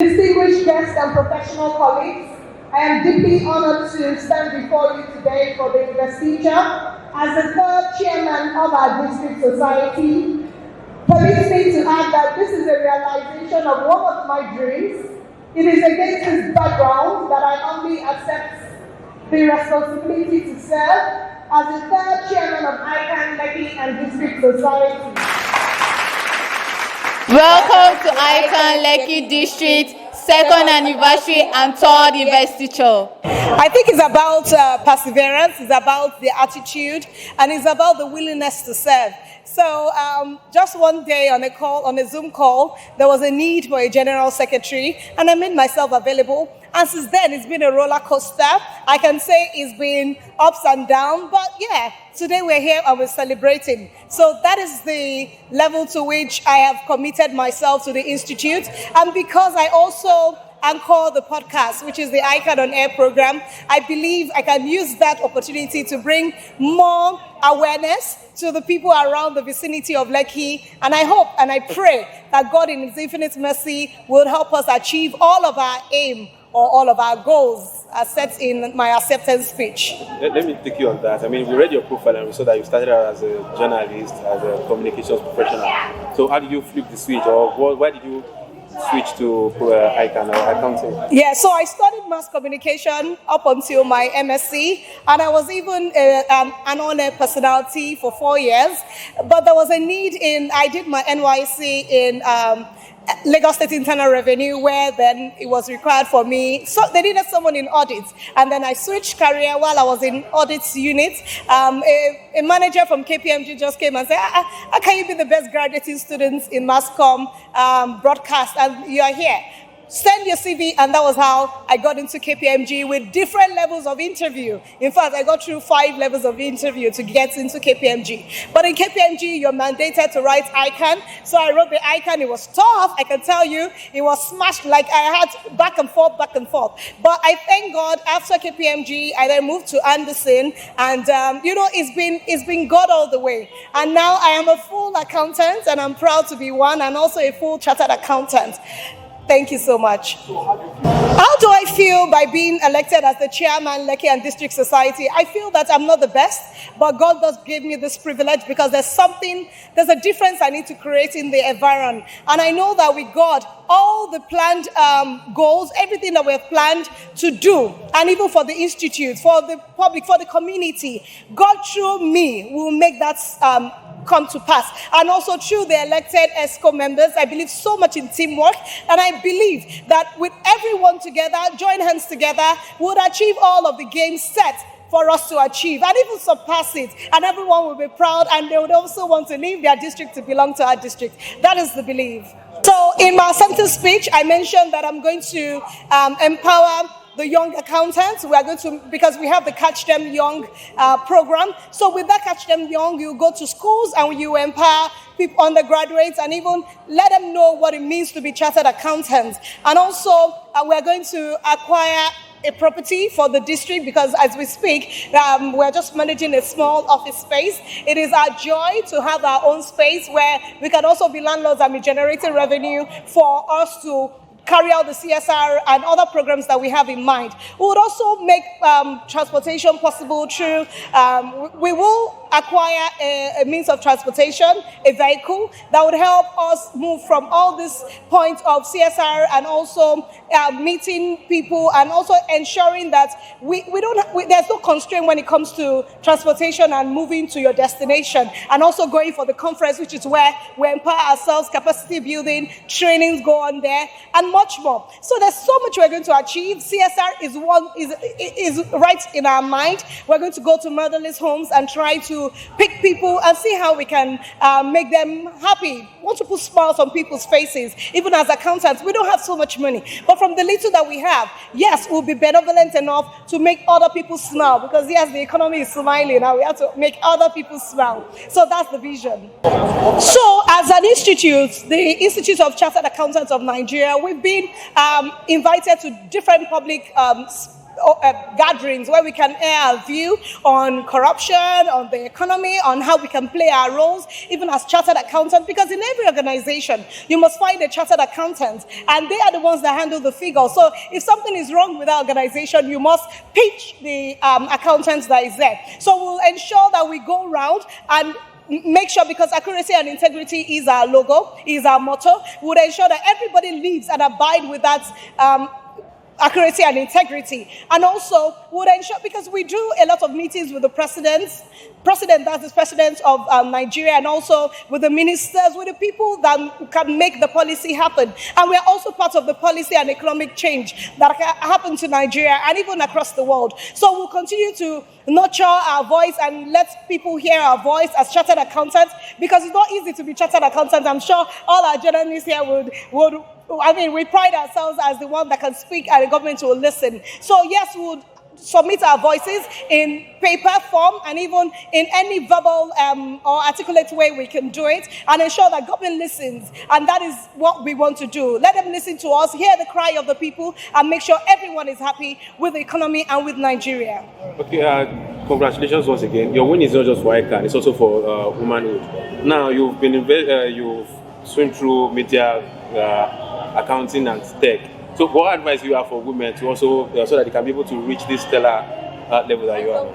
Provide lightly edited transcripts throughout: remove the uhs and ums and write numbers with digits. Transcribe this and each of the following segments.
Distinguished guests and professional colleagues, I am deeply honored to stand before you today for the investiture as the third chairman of our district society. Permit me to add that this is a realization of one of my dreams. It is against this background that I humbly accept the responsibility to serve as the third chairman of ICAN, Lekki and District Society. Welcome to ICAN Lekki District, second anniversary and third investiture. I think it's about perseverance, it's about the attitude, and it's about the willingness to serve. So just one day on a Zoom call, there was a need for a general secretary, and I made myself available. And since then, it's been a roller coaster. I can say it's been ups and downs, but yeah, today we're here and we're celebrating. So that is the level to which I have committed myself to the Institute. And because I also anchor the podcast, which is the ICAN on Air program, I believe I can use that opportunity to bring more awareness to the people around the vicinity of Lekki. And I hope and I pray that God in His infinite mercy will help us achieve all of our aim or all of our goals as set in my acceptance speech. Let me take you on that. I mean, we read your profile and we saw that you started out as a journalist, as a communications professional. So how did you flip the switch, or why did you switch to ICAN or accounting? Yeah, so I studied mass communication up until my MSc, and I was even an honor personality for 4 years. But there was a need I did my NYC in Lagos State Internal Revenue, where then it was required for me. So they needed someone in audit. And then I switched career while I was in audit unit. A manager from KPMG just came and said, how can you be the best graduating students in mass comm broadcast and you are here? Send your CV, and that was how I got into KPMG with different levels of interview. In fact, I got through 5 levels of interview to get into KPMG. But in KPMG, you're mandated to write ICAN. So I wrote the ICAN. It was tough, I can tell you. It was smashed, like I had back and forth. But I thank God, after KPMG, I then moved to Andersen. And, it's been God all the way. And now I am a full accountant, and I'm proud to be one, and also a full chartered accountant. Thank you so much. How do I feel by being elected as the chairman, Lekki and District Society? I feel that I'm not the best, but God does give me this privilege because there's a difference I need to create in the environment. And I know that with God, all the planned goals, everything that we have planned to do, and even for the Institute, for the public, for the community, God through me will make that come to pass. And also through the elected ESCO members, I believe so much in teamwork, and I believe that with everyone together, join hands together, we would achieve all of the games set for us to achieve and even surpass it, and everyone will be proud, and they would also want to leave their district to belong to our district. That is the belief. So in my acceptance speech, I mentioned that I'm going to empower the young accountants. We are going to, because we have the Catch Them Young program. So with that Catch Them Young, you go to schools and you empower people, undergraduates, and even let them know what it means to be chartered accountants. And also, we're going to acquire a property for the district, because as we speak, we're just managing a small office space. It is our joy to have our own space where we can also be landlords and be generating revenue for us to carry out the CSR and other programs that we have in mind. We would also make transportation possible through, we will acquire a means of transportation, a vehicle that would help us move from all these points of CSR and also meeting people, and also ensuring that there's no constraint when it comes to transportation and moving to your destination, and also going for the conference, which is where we empower ourselves, capacity building, trainings go on there, and much more. So there's so much we're going to achieve. CSR is right in our mind. We're going to go to motherless homes and try to pick people and see how we can make them happy. We want to put smiles on people's faces. Even as accountants, we don't have so much money, but from the little that we have, yes, we'll be benevolent enough to make other people smile, because yes, the economy is smiling now. We have to make other people smile. So that's the vision. So as an institute, the Institute of Chartered Accountants of Nigeria, we've been invited to different public gatherings where we can air our view on corruption, on the economy, on how we can play our roles, even as chartered accountants, because in every organization, you must find a chartered accountant, and they are the ones that handle the figures. So if something is wrong with our organization, you must pitch the accountant that is there. So we'll ensure that we go around and make sure, because accuracy and integrity is our logo, is our motto, we would ensure that everybody lives and abide with that accuracy and integrity. And also would ensure, because we do a lot of meetings with the president, that is president of Nigeria, and also with the ministers, with the people that can make the policy happen. And we are also part of the policy and economic change that can happen to Nigeria and even across the world. So we'll continue to nurture our voice and let people hear our voice as chartered accountants, because it's not easy to be chartered accountants. I'm sure all our journalists here would we pride ourselves as the one that can speak and the government will listen. So yes, we would submit our voices in paper form and even in any verbal or articulate way we can do it, and ensure that government listens. And that is what we want to do. Let them listen to us, hear the cry of the people, and make sure everyone is happy with the economy and with Nigeria. Okay, congratulations once again. Your win is not just for ICAN, it's also for womanhood. Now, you've been you've swim through media, accounting and tech. So what advice do you have for women to also, so that they can be able to reach this stellar level that you are?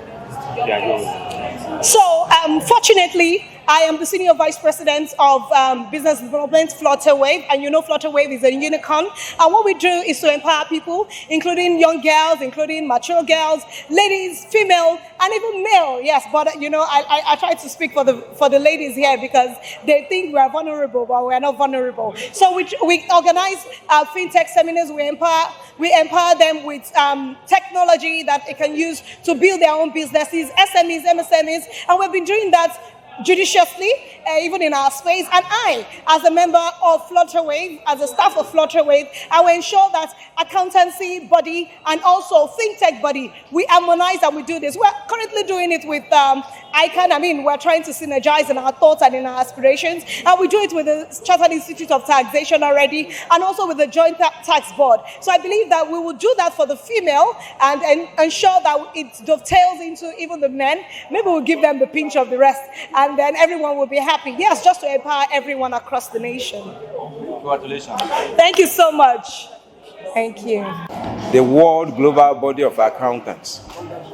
Yeah, so fortunately, I am the Senior Vice President of Business Development, Flutterwave, and you know Flutterwave is a unicorn. And what we do is to empower people, including young girls, including mature girls, ladies, female, and even male. Yes, but you know, I try to speak for the ladies here because they think we are vulnerable, but we are not vulnerable. So we organize fintech seminars. We empower them with technology that they can use to build their own businesses, SMEs, MSMEs, and we've been doing that judiciously, even in our space. And I, as a member of Flutterwave, as a staff of Flutterwave, I will ensure that accountancy body and also fintech body, we harmonize and we do this. We're currently doing it with ICAN. I mean, we're trying to synergize in our thoughts and in our aspirations. And we do it with the Chartered Institute of Taxation already, and also with the Joint Tax Board. So I believe that we will do that for the female and ensure that it dovetails into even the men. Maybe we'll give them the pinch of the rest, and then everyone will be happy. Yes, just to empower everyone across the nation. Congratulations. Thank you so much. Thank you. The World Global Body of Accountants.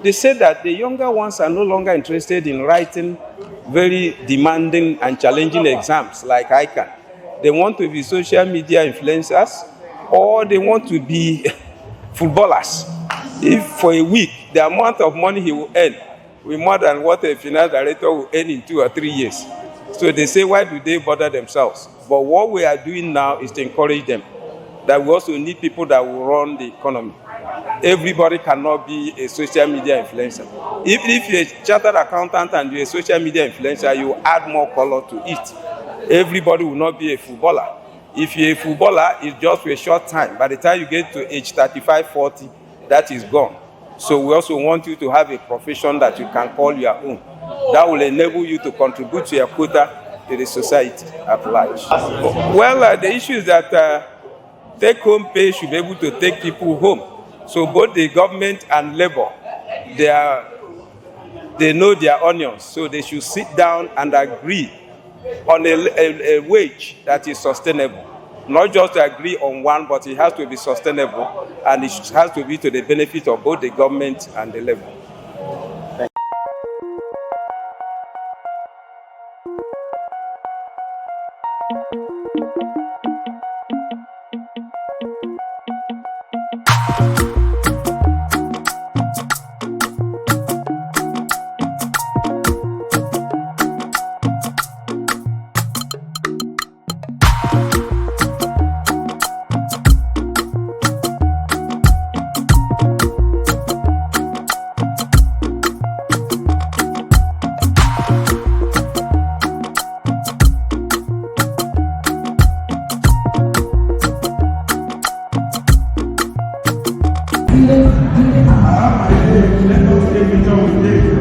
They say that the younger ones are no longer interested in writing very demanding and challenging exams like ICAN. They want to be social media influencers, or they want to be footballers. If for a week, the amount of money he will earn will more than what a finance director will earn in 2 or 3 years. So they say, why do they bother themselves? But what we are doing now is to encourage them, that we also need people that will run the economy. Everybody cannot be a social media influencer. Even if you're a chartered accountant and you're a social media influencer, you add more color to it. Everybody will not be a footballer. If you're a footballer, it's just for a short time. By the time you get to age 35, 40, that is gone. So we also want you to have a profession that you can call your own. That will enable you to contribute to your quota to the society at large. Well, the issue is that take-home pay should be able to take people home. So both the government and labor, they know their onions. So they should sit down and agree on a wage that is sustainable. Not just to agree on one, but it has to be sustainable, and it has to be to the benefit of both the government and the labor. Let us take it on with